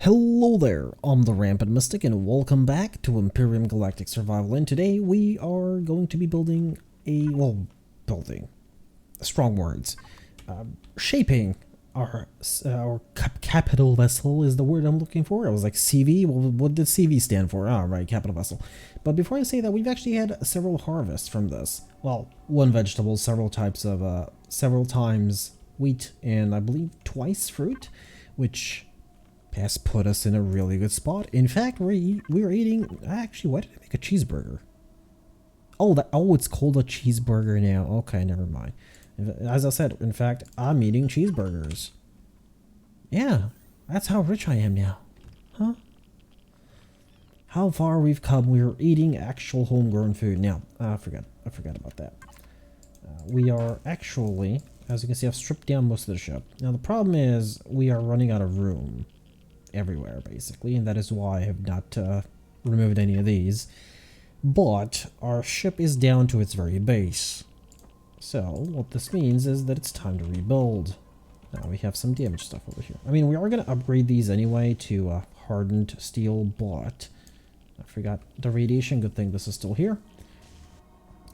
Hello there, I'm the Rampant Mystic and welcome back to Empyrion Galactic Survival, and today we are going to be building strong words, shaping our capital vessel is the word I'm looking for. I was like CV, well, what did CV stand for? Ah, right, capital vessel. But before I say that, we've actually had several harvests from this. Well, one vegetable, several times wheat, and I believe twice fruit, which has put us in a really good spot. In fact, we're eating. Actually, why did I make a cheeseburger? Oh, it's called a cheeseburger now. Okay, never mind. As I said, in fact, I'm eating cheeseburgers. Yeah, that's how rich I am now. Huh? How far we've come. We're eating actual homegrown food now. I forgot about that. We are actually, as you can see, I've stripped down most of the ship. Now the problem is we are running out of room everywhere basically, and that is why I have not removed any of these. But our ship is down to its very base, so what this means is that it's time to rebuild. Now we have some damaged stuff over here. I mean, we are going to upgrade these anyway to hardened steel, but I forgot the radiation. Good thing this is still here.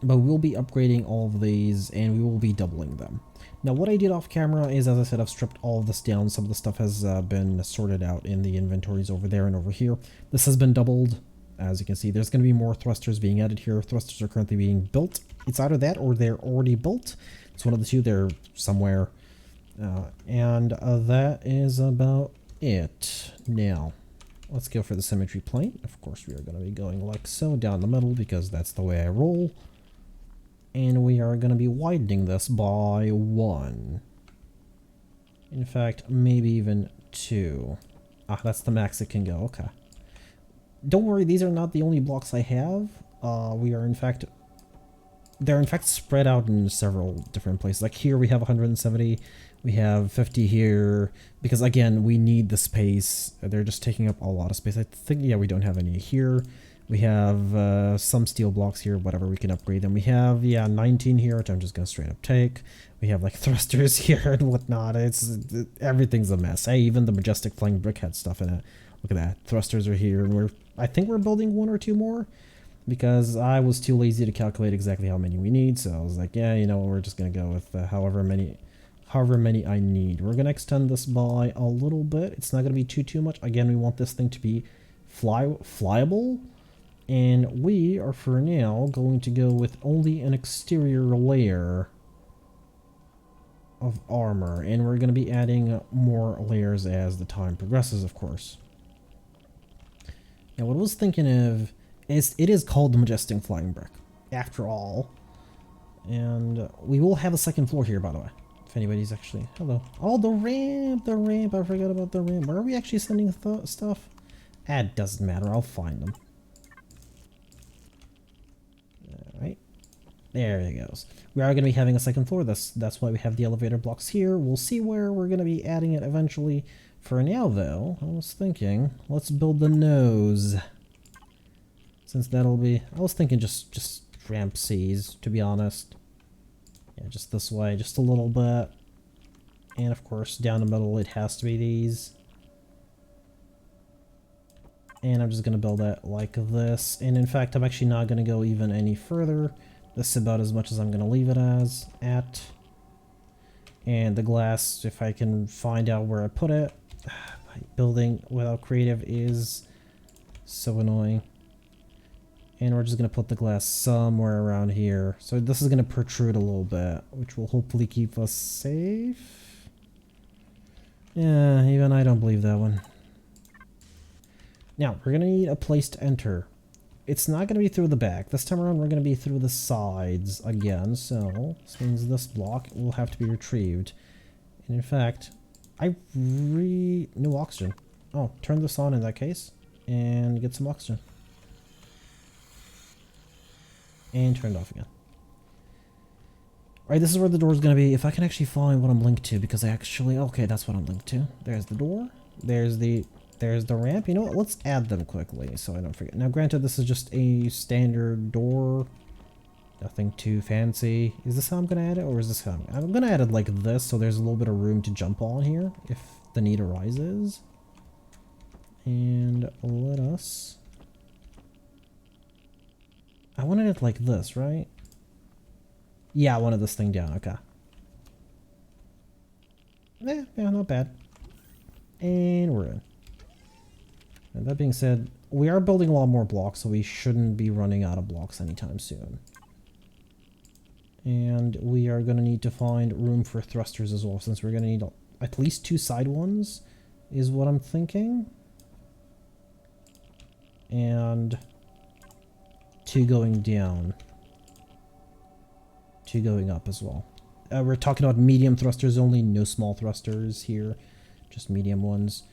But we'll be upgrading all of these and we will be doubling them. Now what I did off camera is, as I said, I've stripped all of this down. Some of the stuff has been sorted out in the inventories over there and over here. This has been doubled. As you can see, there's going to be more thrusters being added here. Thrusters are currently being built. It's either that or they're already built. It's one of the two. They're somewhere. And that is about it. Now, let's go for the symmetry plane. Of course, we are going to be going like so down the middle because that's the way I roll. And we are going to be widening this by 1. In fact, maybe even 2. Ah, that's the max it can go. Okay. Don't worry, these are not the only blocks I have. They're in fact spread out in several different places. Like here we have 170, we have 50 here, because again, we need the space. They're just taking up a lot of space. I think, yeah, we don't have any here. We have some steel blocks here, whatever, we can upgrade them. We have, yeah, 19 here, which I'm just going to straight up take. We have like thrusters here and whatnot. Everything's a mess. Hey, even the majestic flying brickhead stuff in it. Look at that. Thrusters are here, and I think we're building 1 or 2 more, because I was too lazy to calculate exactly how many we need. So I was like, yeah, you know, we're just going to go with however many I need. We're going to extend this by a little bit. It's not going to be too much. Again, we want this thing to be flyable. And we are, for now, going to go with only an exterior layer of armor. And we're going to be adding more layers as the time progresses, of course. Now, what I was thinking of is, it is called the Majestic Flying Brick, after all. And we will have a second floor here, by the way. If anybody's actually... Hello. Oh, the ramp! I forgot about the ramp. Where are we actually sending stuff? It doesn't matter. I'll find them. Alright, there it goes. We are going to be having a second floor. That's why we have the elevator blocks here. We'll see where we're going to be adding it eventually. For now, though, I was thinking, let's build the nose. Since that'll be... I was thinking just ramp C's, to be honest. Yeah, just this way, just a little bit. And of course, down the middle, it has to be these. And I'm just going to build it like this. And in fact, I'm actually not going to go even any further. This is about as much as I'm going to leave it as at. And the glass, if I can find out where I put it. Building without creative is so annoying. And we're just going to put the glass somewhere around here. So this is going to protrude a little bit, which will hopefully keep us safe. Yeah, even I don't believe that one. Now, we're going to need a place to enter. It's not going to be through the back. This time around, we're going to be through the sides again. So, this means this block will have to be retrieved. And in fact, no oxygen. Oh, turn this on in that case. And get some oxygen. And turn it off again. Alright, this is where the door is going to be. If I can actually find what I'm linked to, because I actually... Okay, that's what I'm linked to. There's the door. There's the ramp. You know what? Let's add them quickly so I don't forget. Now, granted, this is just a standard door. Nothing too fancy. Is this how I'm going to add it, or is this how I'm going to add it like this, so there's a little bit of room to jump on here if the need arises. And let us... I wanted it like this, right? Yeah, I wanted this thing down, okay. Yeah, not bad. And we're in. And that being said, we are building a lot more blocks, so we shouldn't be running out of blocks anytime soon. And we are going to need to find room for thrusters as well, since we're going to need at least 2 side ones, is what I'm thinking. And 2 going down. 2 going up as well. We're talking about medium thrusters only, no small thrusters here, just medium ones.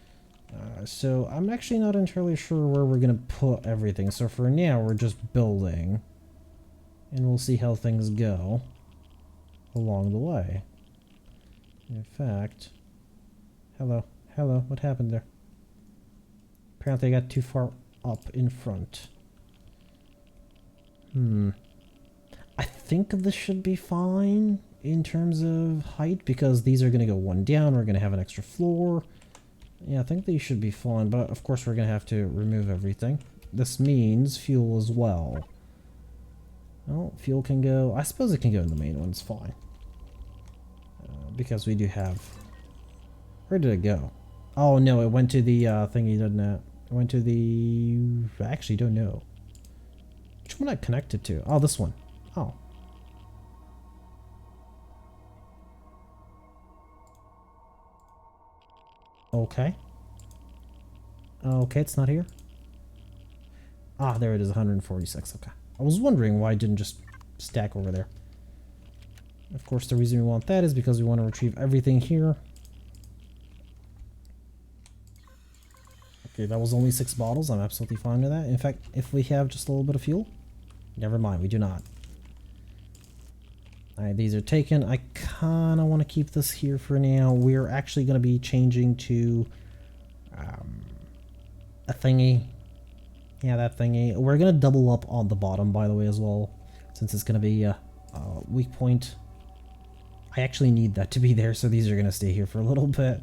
So I'm actually not entirely sure where we're going to put everything. So for now, we're just building. And we'll see how things go along the way. In fact... Hello, what happened there? Apparently I got too far up in front. I think this should be fine in terms of height, because these are going to go 1 down. We're going to have an extra floor. Yeah, I think these should be fine, but of course we're going to have to remove everything. This means fuel as well. Well, fuel can go... I suppose it can go in the main one, it's fine. Because we do have... Where did it go? Oh no, it went to the thingy, didn't it? It went to the... I actually don't know. Which one I connected to? Oh, this one. Oh. Okay. Okay, it's not here. Ah, there it is, 146. Okay. I was wondering why it didn't just stack over there. Of course, the reason we want that is because we want to retrieve everything here. Okay, that was only 6 bottles. I'm absolutely fine with that. In fact, if we have just a little bit of fuel, never mind, we do not. Alright, these are taken. I kind of want to keep this here for now. We're actually going to be changing to a thingy. Yeah, that thingy. We're going to double up on the bottom, by the way, as well, since it's going to be a weak point. I actually need that to be there, so these are going to stay here for a little bit.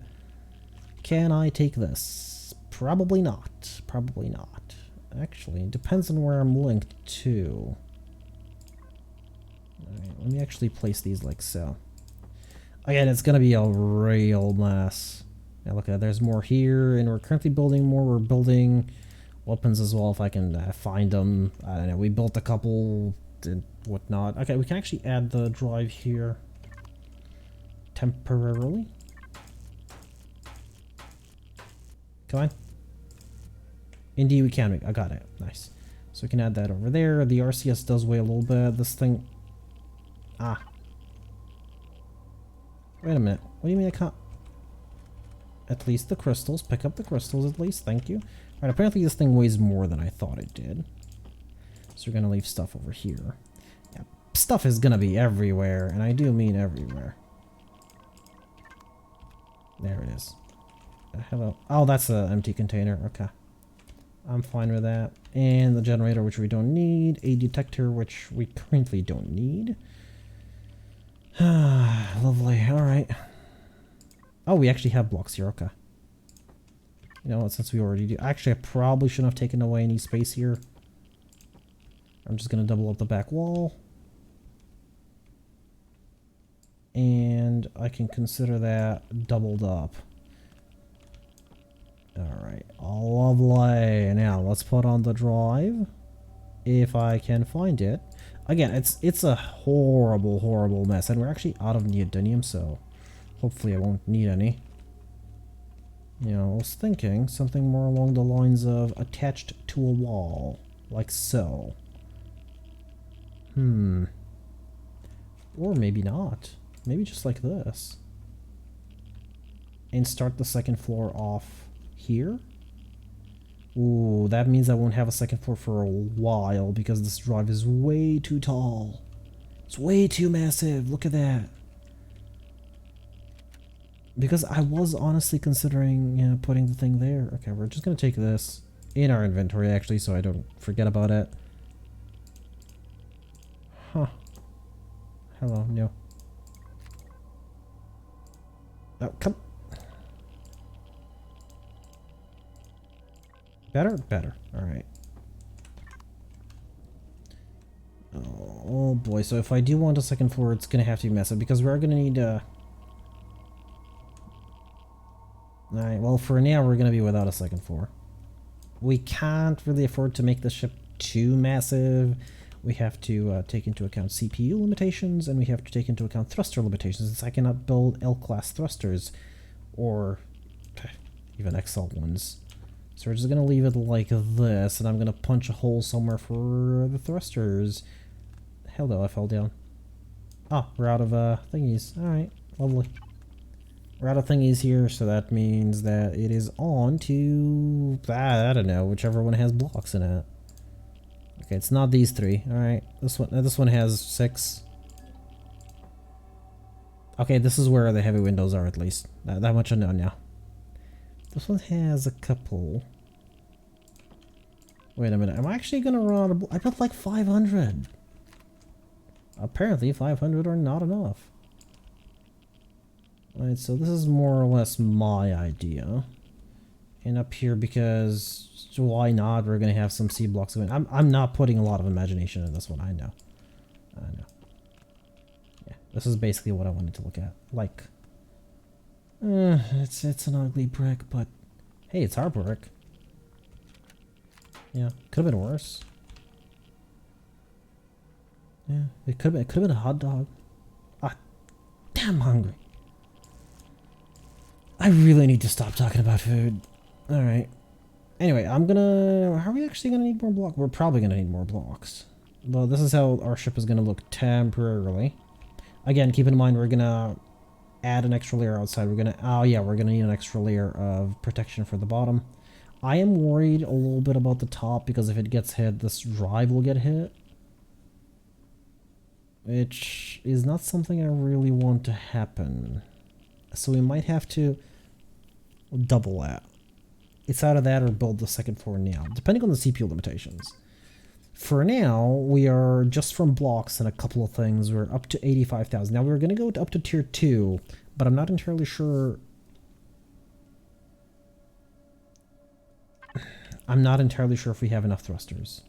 Can I take this? Probably not. Probably not. Actually, it depends on where I'm linked to. Alright, let me actually place these like so. Again, it's going to be a real mess. Now look at that, there's more here, and we're currently building more. We're building weapons as well, if I can find them. I don't know, we built a couple and whatnot. Okay, we can actually add the drive here temporarily. Come on. Indeed we can. I got it. Nice. So we can add that over there. The RCS does weigh a little bit. This thing... Ah. Wait a minute. What do you mean I can't... At least the crystals. Pick up the crystals at least. Thank you. Alright, apparently this thing weighs more than I thought it did. So we're going to leave stuff over here. Yeah, stuff is going to be everywhere. And I do mean everywhere. There it is. Hello. Oh, that's an empty container. Okay. I'm fine with that. And the generator, which we don't need. A detector, which we currently don't need. Lovely. Alright. Oh, we actually have blocks here. Okay. You know what, since we already do... Actually, I probably shouldn't have taken away any space here. I'm just going to double up the back wall. And I can consider that doubled up. Alright, lovely. Now, let's put on the drive. If I can find it. Again, it's a horrible, horrible mess. And we're actually out of neodymium, so hopefully I won't need any. You know, I was thinking something more along the lines of attached to a wall. Like so. Or maybe not. Maybe just like this. And start the second floor off here. Ooh, that means I won't have a second floor for a while because this drive is way too tall. It's way too massive. Look at that. Because I was honestly considering, you know, putting the thing there. Okay, we're just going to take this in our inventory actually so I don't forget about it. Huh. Hello, no. Oh, come. Better? Better. Alright. Oh boy, so if I do want a second floor, it's gonna have to be massive because we're gonna need Alright, well for now we're gonna be without a second floor. We can't really afford to make the ship too massive. We have to take into account CPU limitations, and we have to take into account thruster limitations, since I cannot build L-class thrusters, or even XL ones. So we're just gonna leave it like this, and I'm gonna punch a hole somewhere for the thrusters. Hell no, I fell down. Oh, we're out of thingies. Alright, lovely. We're out of thingies here, so that means that it is on to, I don't know, whichever one has blocks in it. Okay, it's not these three. Alright, this one has 6. Okay, this is where the heavy windows are, at least. That much I know now. This one has a couple. Wait a minute, am I actually gonna run I built like 500. Apparently 500 are not enough. Right, so this is more or less my idea. And up here, because why not? We're gonna have some C blocks. I'm not putting a lot of imagination in this one. I know. Yeah, this is basically what I wanted to look at. Like, it's an ugly brick, but hey, it's our brick. Yeah, could have been worse. Yeah, it could have been a hot dog. Ah, damn hungry. I really need to stop talking about food. Alright. Anyway, are we actually gonna need more blocks? We're probably gonna need more blocks. Well, this is how our ship is gonna look temporarily. Again, keep in mind we're gonna add an extra layer outside. We're gonna need an extra layer of protection for the bottom. I am worried a little bit about the top, because if it gets hit, this drive will get hit. Which is not something I really want to happen. So we might have to double that. It's out of that or build the second floor now, depending on the CPU limitations. For now, we are just from blocks and a couple of things. We're up to 85,000. Now we're going to go up to tier 2, but I'm not entirely sure. I'm not entirely sure if we have enough thrusters.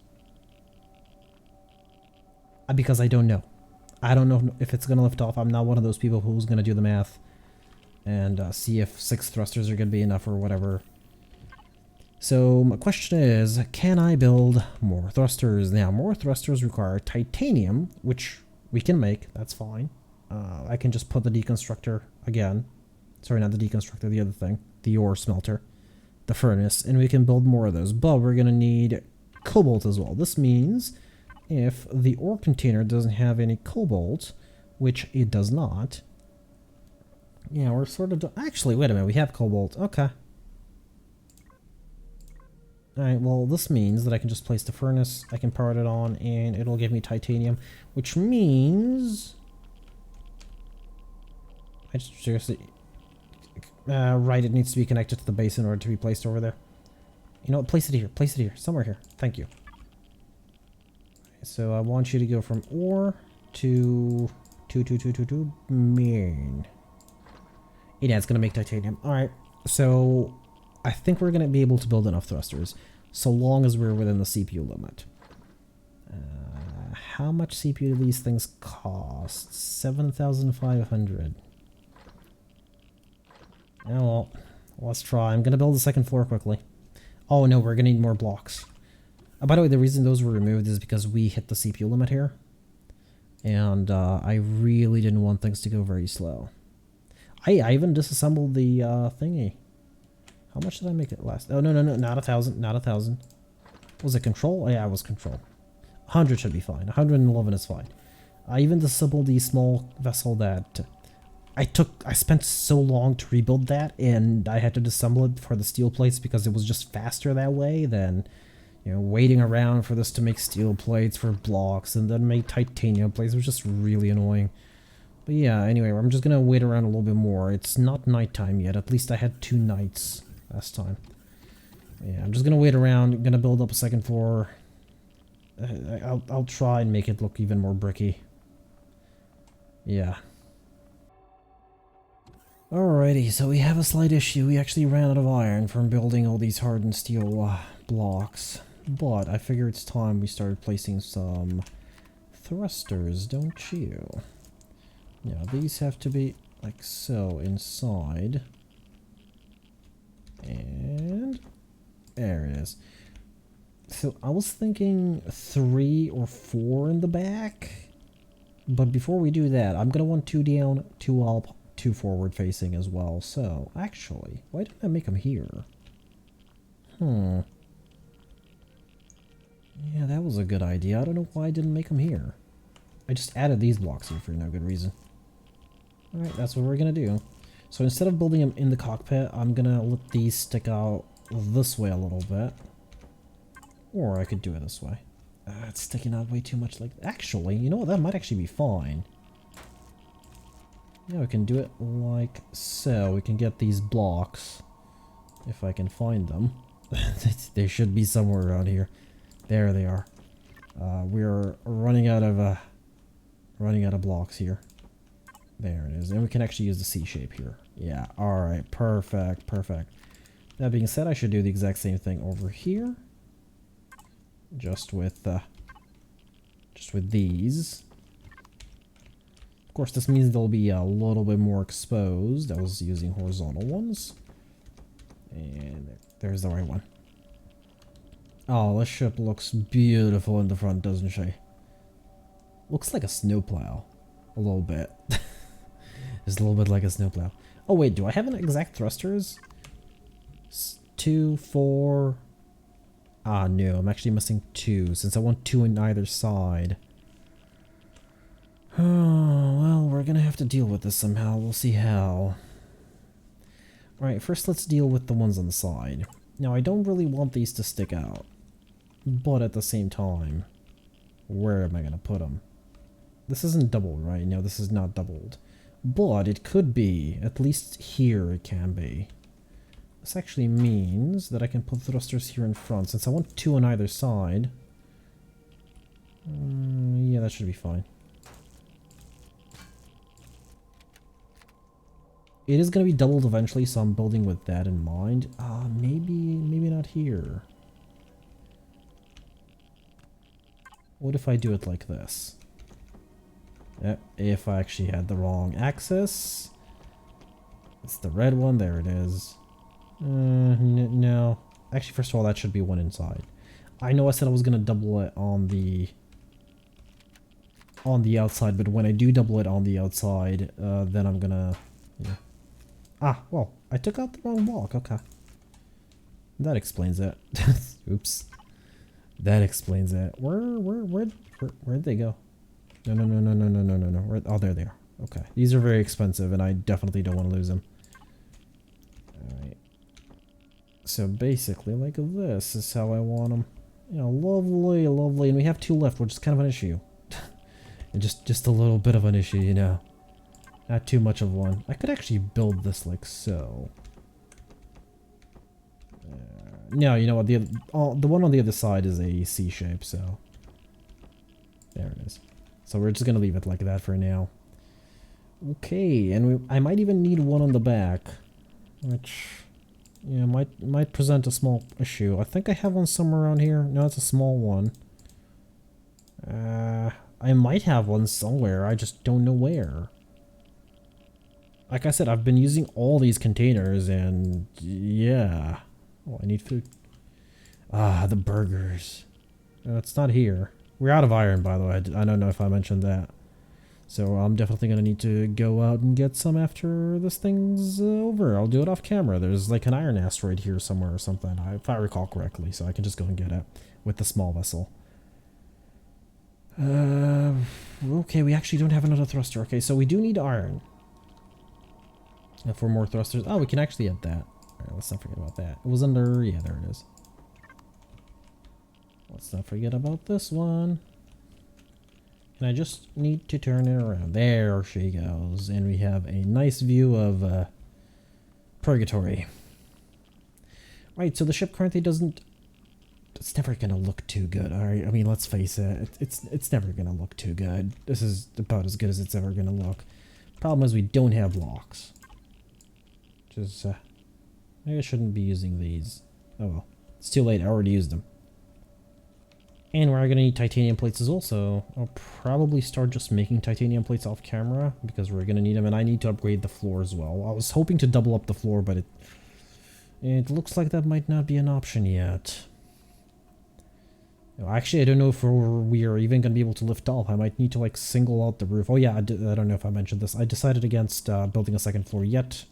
Because I don't know. I don't know if it's going to lift off. I'm not one of those people who's going to do the math and see if 6 thrusters are going to be enough or whatever. So my question is, can I build more thrusters? Now, more thrusters require titanium, which we can make. That's fine. I can just put the deconstructor again. Sorry, not the deconstructor, the other thing. The ore smelter. The furnace. And we can build more of those. But we're going to need cobalt as well. This means if the ore container doesn't have any cobalt, which it does not. Yeah, we're sort of... Actually, wait a minute. We have cobalt. Okay. Alright, well, this means that I can just place the furnace, I can power it on, and it'll give me titanium, which means... I just seriously... right, it needs to be connected to the base in order to be placed over there. You know what, place it here, somewhere here. Thank you. So I want you to go from ore to main. Yeah, it's gonna make titanium. Alright, so I think we're gonna be able to build enough thrusters, so long as we're within the CPU limit. How much CPU do these things cost? 7,500. Oh well, let's try. I'm gonna build the second floor quickly. Oh no, we're gonna need more blocks. By the way, the reason those were removed is because we hit the CPU limit here. And I really didn't want things to go very slow. I even disassembled the thingy. How much did I make it last? Oh, no, not 1,000, not 1,000. Was it control? Oh, yeah, it was control. 100 should be fine. 111 is fine. I even disassembled the small vessel that I spent so long to rebuild that, and I had to disassemble it for the steel plates because it was just faster that way than, you know, waiting around for this to make steel plates for blocks and then make titanium plates. It was just really annoying. But yeah, anyway, I'm just gonna wait around a little bit more. It's not nighttime yet. At least I had 2 nights last time. Yeah, I'm just gonna wait around. I'm gonna build up a second floor. I'll try and make it look even more bricky. Yeah. Alrighty, so we have a slight issue. We actually ran out of iron from building all these hardened steel blocks. But I figure it's time we started placing some thrusters, don't you? Now these have to be like so inside. And there it is. So I was thinking 3 or 4 in the back. But before we do that, I'm gonna want 2 down, 2 up, 2 forward facing as well. So actually, why didn't I make them here? Yeah, that was a good idea. I don't know why I didn't make them here. I just added these blocks here for no good reason. Alright, that's what we're gonna do. So instead of building them in the cockpit, I'm gonna let these stick out this way a little bit. Or I could do it this way. It's sticking out way too much like... Actually, you know what? That might actually be fine. Yeah, we can do it like so. We can get these blocks. If I can find them. They should be somewhere around here. There they are. We're running out of blocks here. There it is. And we can actually use the C shape here. Yeah, alright. Perfect, perfect. That being said, I should do the exact same thing over here. Just with these. Of course, this means they'll be a little bit more exposed. I was using horizontal ones. And there's the right one. Oh, this ship looks beautiful in the front, doesn't she? Looks like a snowplow. A little bit. Just a little bit like a snowplow. Oh wait, do I have an exact thrusters? 2, 4... Ah, no, I'm actually missing 2, since I want 2 on either side. Oh, well, we're gonna have to deal with this somehow. We'll see how. Alright, first let's deal with the ones on the side. Now, I don't really want these to stick out. But at the same time, where am I gonna put them? This isn't doubled, right? No, this is not doubled. But it could be. At least here it can be. This actually means that I can put thrusters here in front, since I want 2 on either side. Yeah, that should be fine. It is going to be doubled eventually, so I'm building with that in mind. Maybe not here. What if I do it like this? If I actually had the wrong axis. It's the red one, there it is. No. Actually, first of all, that should be one inside. I know I said I was going to double it on the outside, but when I do double it on the outside, then I'm going to... Yeah. Ah, well, I took out the wrong block. Okay. That explains it. Oops. That explains it. Where'd they go? No. Oh, there they are. Okay. These are very expensive, and I definitely don't want to lose them. Alright. So basically, like this is how I want them. You know, lovely, lovely. And we have 2 left, which is kind of an issue. And just a little bit of an issue, you know. Not too much of one. I could actually build this like so. No, you know what? The one on the other side is a C shape, so. There it is. So we're just going to leave it like that for now. Okay, and I might even need one on the back. Which... yeah, might present a small issue. I think I have one somewhere around here. No, it's a small one. I might have one somewhere. I just don't know where. Like I said, I've been using all these containers and yeah. Oh, I need food. Ah, the burgers. No, it's not here. We're out of iron, by the way. I don't know if I mentioned that. So I'm definitely going to need to go out and get some after this thing's over. I'll do it off camera. There's like an iron asteroid here somewhere or something, if I recall correctly. So I can just go and get it with the small vessel. Okay, we actually don't have another thruster. Okay, so we do need iron. For more thrusters. Oh, we can actually add that. Alright, let's not forget about that. It was under... yeah, there it is. Let's not forget about this one. And I just need to turn it around. There she goes. And we have a nice view of Purgatory. Right, so the ship currently doesn't... it's never going to look too good, alright? I mean, let's face it. It's never going to look too good. This is about as good as it's ever going to look. Problem is we don't have blocks. Just, maybe I shouldn't be using these. Oh well. It's too late, I already used them. And we're gonna need titanium plates as well, so I'll probably start just making titanium plates off camera, because we're gonna need them, and I need to upgrade the floor as well. I was hoping to double up the floor, but it looks like that might not be an option yet. Actually, I don't know if we are even going to be able to lift off. I might need to like single out the roof. Oh yeah, I don't know if I mentioned this. I decided against building a second floor yet.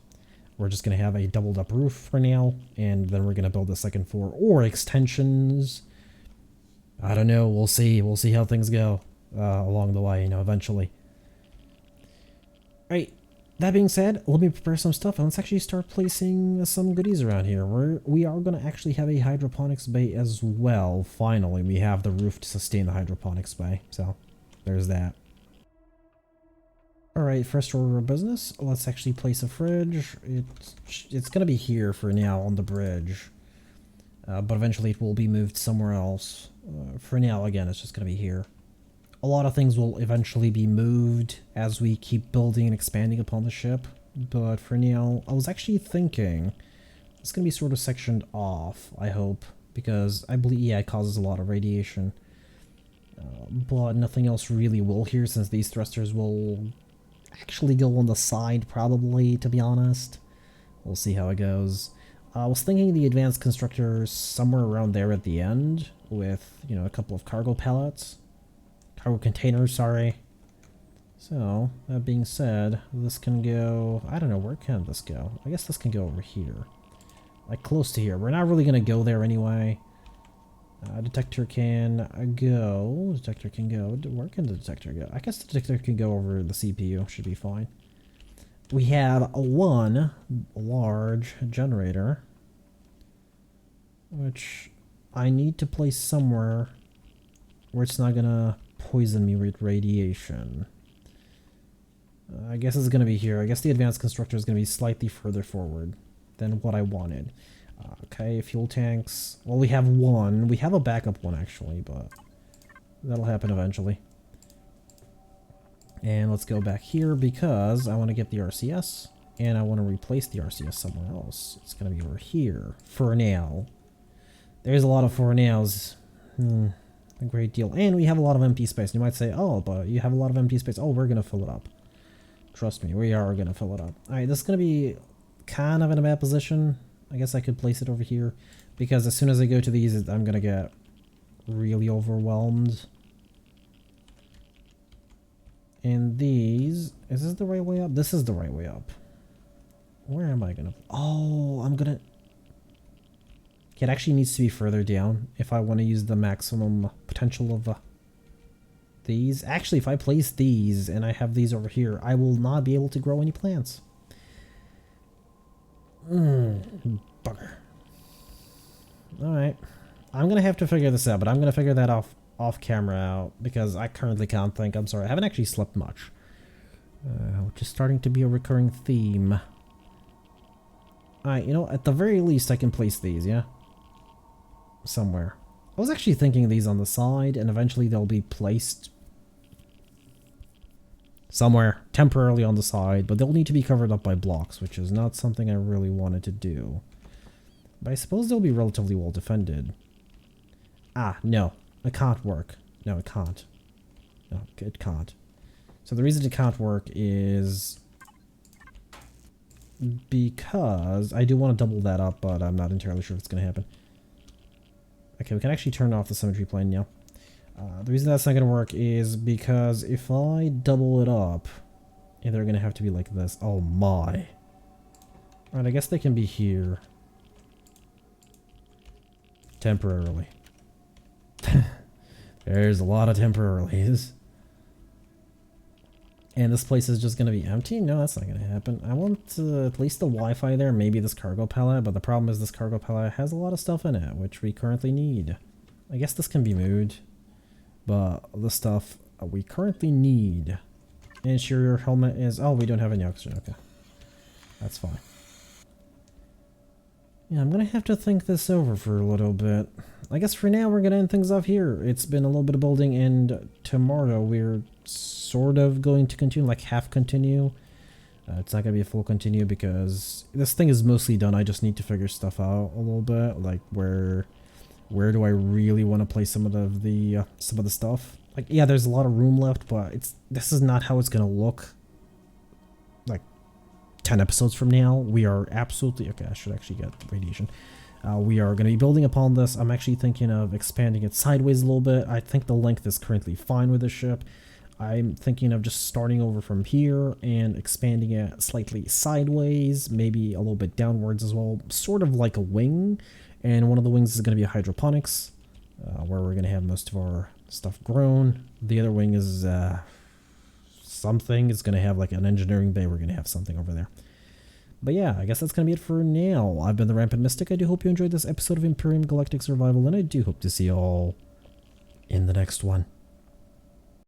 We're just going to have a doubled up roof for now, and then we're going to build a second floor or extensions. I don't know. We'll see. We'll see how things go along the way, you know, eventually. Alright, that being said, let me prepare some stuff and let's actually start placing some goodies around here. We are going to actually have a hydroponics bay as well. Finally, we have the roof to sustain the hydroponics bay. So, there's that. Alright, first order of business, let's actually place a fridge. It's going to be here for now on the bridge. But eventually it will be moved somewhere else. For now, again, it's just going to be here. A lot of things will eventually be moved as we keep building and expanding upon the ship. But for now, I was actually thinking it's going to be sort of sectioned off, I hope. Because I believe, yeah, it causes a lot of radiation. But nothing else really will here, since these thrusters will actually go on the side, probably, to be honest. We'll see how it goes. I was thinking the advanced constructors somewhere around there at the end, with, you know, a couple of cargo pallets. Cargo containers, sorry. So, that being said, this can go... I don't know, where can this go? I guess this can go over here. Like, close to here. We're not really going to go there anyway. Detector can go. Detector can go. Where can the detector go? I guess the detector can go over the CPU. Should be fine. We have one large generator, which I need to place somewhere where it's not gonna poison me with radiation. I guess it's gonna be here. I guess the advanced constructor is gonna be slightly further forward than what I wanted. Okay, fuel tanks. Well, we have one. We have a backup one actually, but that'll happen eventually. And let's go back here because I want to get the RCS and I want to replace the RCS somewhere else. It's going to be over here for now. There's a lot of for nows. A great deal. And we have a lot of empty space. You might say, oh, but you have a lot of empty space. Oh, we're going to fill it up. Trust me, we are going to fill it up. Alright, this is going to be kind of in a bad position. I guess I could place it over here because as soon as I go to these, I'm going to get really overwhelmed. And these, is this the right way up? This is the right way up. Where am I gonna? Oh, I'm gonna. It actually needs to be further down if I want to use the maximum potential of these. Actually, if I place these and I have these over here, I will not be able to grow any plants. Bugger. Alright. I'm gonna have to figure this out, but I'm gonna figure that off camera out because I currently can't think. I'm sorry, I haven't actually slept much, which is starting to be a recurring theme. Alright, you know, at the very least I can place these, yeah? Somewhere. I was actually thinking these on the side and eventually they'll be placed somewhere temporarily on the side, but they'll need to be covered up by blocks, which is not something I really wanted to do. But I suppose they'll be relatively well defended. Ah, no. It can't work. No, it can't. No, it can't. So the reason it can't work is because I do want to double that up, but I'm not entirely sure if it's going to happen. Okay, we can actually turn off the symmetry plane now. The reason that's not going to work is because if I double it up, and they're going to have to be like this. Oh my. Alright, I guess they can be here. Temporarily. There's a lot of temporalities. And this place is just going to be empty? No, that's not going to happen. I want at least the Wi-Fi there, maybe this cargo pallet, but the problem is this cargo pallet has a lot of stuff in it, which we currently need. I guess this can be moved, but the stuff we currently need. Ensure your helmet is... Oh, we don't have any oxygen. Okay. That's fine. Yeah, I'm going to have to think this over for a little bit. I guess for now we're going to end things off here. It's been a little bit of building, and tomorrow we're sort of going to continue, like half continue, It's not gonna be a full continue because this thing is mostly done. I just need to figure stuff out a little bit, like where do I really want to place some of the stuff. Like, yeah, there's a lot of room left, but this is not how it's gonna look like 10 episodes from now. We are absolutely okay. I should actually get radiation. We are going to be building upon this. I'm actually thinking of expanding it sideways a little bit. I think the length is currently fine with the ship. I'm thinking of just starting over from here and expanding it slightly sideways, maybe a little bit downwards as well, sort of like a wing. And one of the wings is going to be a hydroponics, where we're going to have most of our stuff grown. The other wing is something. It's going to have like an engineering bay. We're going to have something over there. But yeah, I guess that's going to be it for now. I've been the Rampant Mystic. I do hope you enjoyed this episode of Empyrion Galactic Survival, and I do hope to see you all in the next one.